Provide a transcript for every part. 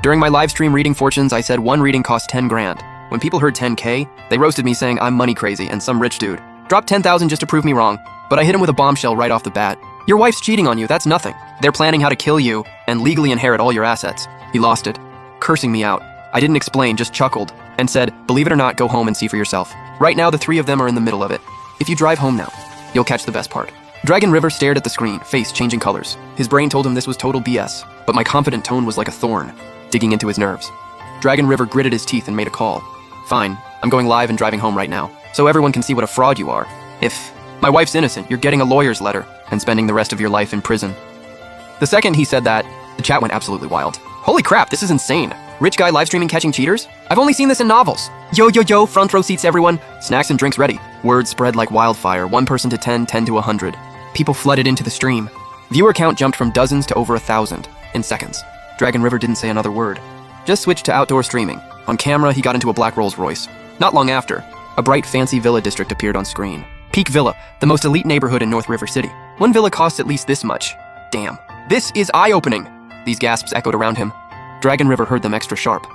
During my live stream reading fortunes, I said one reading cost 10 grand. When people heard 10K, they roasted me saying I'm money crazy and some rich dude. Dropped 10,000 just to prove me wrong, but I hit him with a bombshell right off the bat. Your wife's cheating on you, that's nothing. They're planning how to kill you and legally inherit all your assets. He lost it, cursing me out. I didn't explain, just chuckled, and said, believe it or not, go home and see for yourself. Right now, the three of them are in the middle of it. If you drive home now, you'll catch the best part. Dragon River stared at the screen, face changing colors. His brain told him this was total BS, but my confident tone was like a thorn, digging into his nerves. Dragon River gritted his teeth and made a call. Fine, I'm going live and driving home right now, so everyone can see what a fraud you are. If my wife's innocent, you're getting a lawyer's letter and spending the rest of your life in prison. The second he said that, the chat went absolutely wild. Holy crap, this is insane. Rich guy live streaming catching cheaters? I've only seen this in novels. Yo, front row seats everyone. Snacks and drinks ready. Word spread like wildfire, 1 person to 10, 10 to 100. People flooded into the stream. Viewer count jumped from dozens to over 1,000 in seconds. Dragon River didn't say another word. Just switched to outdoor streaming. On camera, he got into a black Rolls Royce. Not long after, a bright fancy villa district appeared on screen. Peak Villa, the most elite neighborhood in North River City. One villa costs at least this much. Damn. This is eye-opening. These gasps echoed around him. Dragon River heard them extra sharp.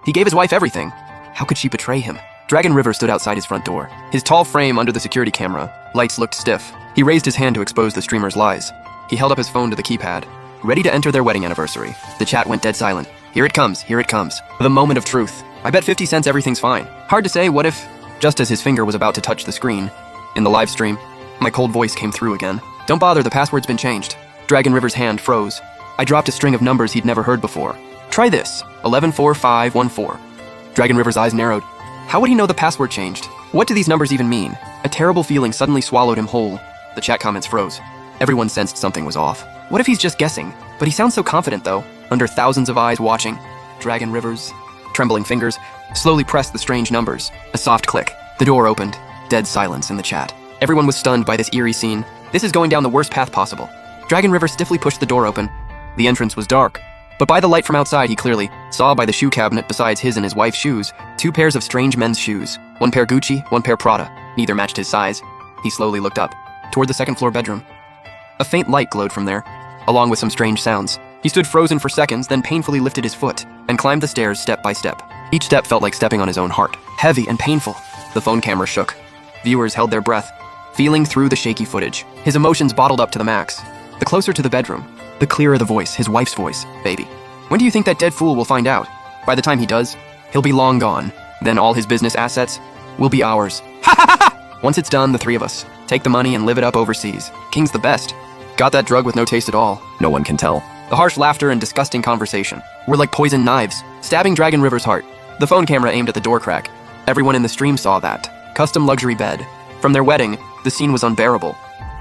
He gave his wife everything. How could she betray him? Dragon River stood outside his front door. His tall frame under the security camera. Lights looked stiff. He raised his hand to expose the streamer's lies. He held up his phone to the keypad, ready to enter their wedding anniversary. The chat went dead silent. Here it comes, here it comes. The moment of truth. I bet 50 cents everything's fine. Hard to say, what if... Just as his finger was about to touch the screen, in the live stream, my cold voice came through again. Don't bother, the password's been changed. Dragon River's hand froze. I dropped a string of numbers he'd never heard before. Try this, 114514. Dragon River's eyes narrowed. How would he know the password changed? What do these numbers even mean? A terrible feeling suddenly swallowed him whole. The chat comments froze. Everyone sensed something was off. What if he's just guessing? But he sounds so confident though, under thousands of eyes watching. Dragon River's trembling fingers slowly pressed the strange numbers. A soft click. The door opened. Dead silence in the chat. Everyone was stunned by this eerie scene. This is going down the worst path possible. Dragon River stiffly pushed the door open. The entrance was dark, but by the light from outside he clearly saw by the shoe cabinet besides his and his wife's shoes, 2 pairs of strange men's shoes. 1 pair Gucci, 1 pair Prada. Neither matched his size. He slowly looked up, toward the second-floor bedroom. A faint light glowed from there, along with some strange sounds. He stood frozen for seconds, then painfully lifted his foot and climbed the stairs step by step. Each step felt like stepping on his own heart, heavy and painful. The phone camera shook. Viewers held their breath, feeling through the shaky footage, his emotions bottled up to the max. The closer to the bedroom, the clearer the voice, his wife's voice. Baby, when do you think that dead fool will find out? By the time he does, he'll be long gone. Then all his business assets will be ours. Ha ha ha ha! Once it's done, the 3 of us take the money and live it up overseas. King's the best. Got that drug with no taste at all. No one can tell. The harsh laughter and disgusting conversation were like poisoned knives, stabbing Dragon River's heart. The phone camera aimed at the door crack. Everyone in the stream saw that. Custom luxury bed. From their wedding, the scene was unbearable.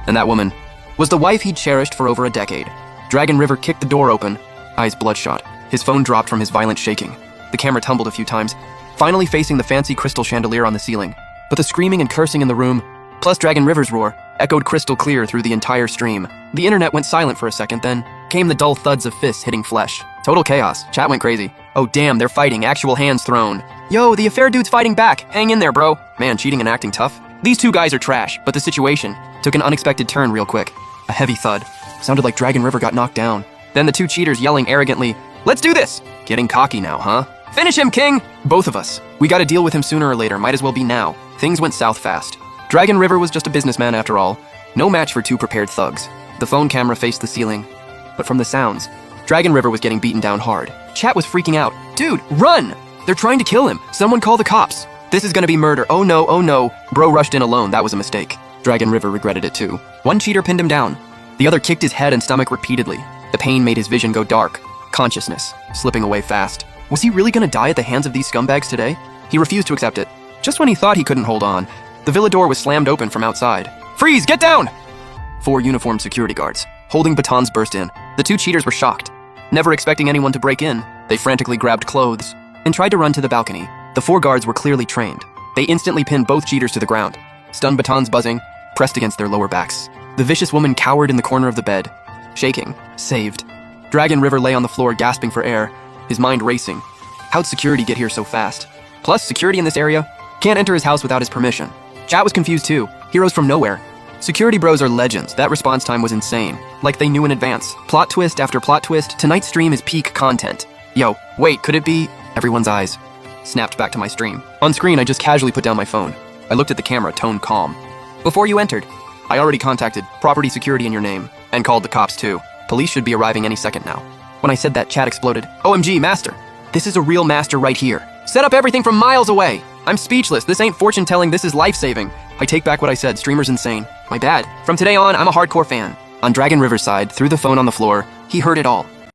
And that woman was the wife he'd cherished for over a decade. Dragon River kicked the door open, eyes bloodshot. His phone dropped from his violent shaking. The camera tumbled a few times, finally facing the fancy crystal chandelier on the ceiling. But the screaming and cursing in the room, plus Dragon River's roar, echoed crystal clear through the entire stream. The internet went silent for a second, then came the dull thuds of fists hitting flesh. Total chaos. Chat went crazy. Oh damn, they're fighting, actual hands thrown. Yo, the affair dude's fighting back. Hang in there, bro. Man, cheating and acting tough. These 2 guys are trash, but the situation took an unexpected turn real quick. A heavy thud. Sounded like Dragon River got knocked down. Then the 2 cheaters yelling arrogantly, let's do this! Getting cocky now, huh? Finish him, King! Both of us. We gotta deal with him sooner or later, might as well be now. Things went south fast. Dragon River was just a businessman after all. No match for 2 prepared thugs. The phone camera faced the ceiling. But from the sounds, Dragon River was getting beaten down hard. Chat was freaking out. Dude, run! They're trying to kill him. Someone call the cops. This is gonna be murder. Oh no, oh no. Bro rushed in alone, that was a mistake. Dragon River regretted it too. One cheater pinned him down. The other kicked his head and stomach repeatedly. The pain made his vision go dark. Consciousness slipping away fast. Was he really gonna die at the hands of these scumbags today? He refused to accept it. Just when he thought he couldn't hold on, the villa door was slammed open from outside. Freeze! Get down! 4 uniformed security guards, holding batons, burst in. The 2 cheaters were shocked. Never expecting anyone to break in, they frantically grabbed clothes and tried to run to the balcony. The 4 guards were clearly trained. They instantly pinned both cheaters to the ground. Stun batons buzzing, pressed against their lower backs. The vicious woman cowered in the corner of the bed, shaking. Saved. Dragon River lay on the floor gasping for air, his mind racing. How'd security get here so fast? Plus, security in this area can't enter his house without his permission. Chat was confused too. Heroes from nowhere. Security bros are legends. That response time was insane. Like they knew in advance. Plot twist after plot twist, tonight's stream is peak content. Yo, wait, could it be? Everyone's eyes snapped back to my stream. On screen, I just casually put down my phone. I looked at the camera, tone calm. Before you entered, I already contacted property security in your name and called the cops too. Police should be arriving any second now. When I said that, chat exploded. OMG, master. This is a real master right here. Set up everything from miles away. I'm speechless. This ain't fortune telling, this is life saving. I take back what I said. Streamer's insane. My bad. From today on, I'm a hardcore fan. On Dragon Riverside, through the phone on the floor, he heard it all.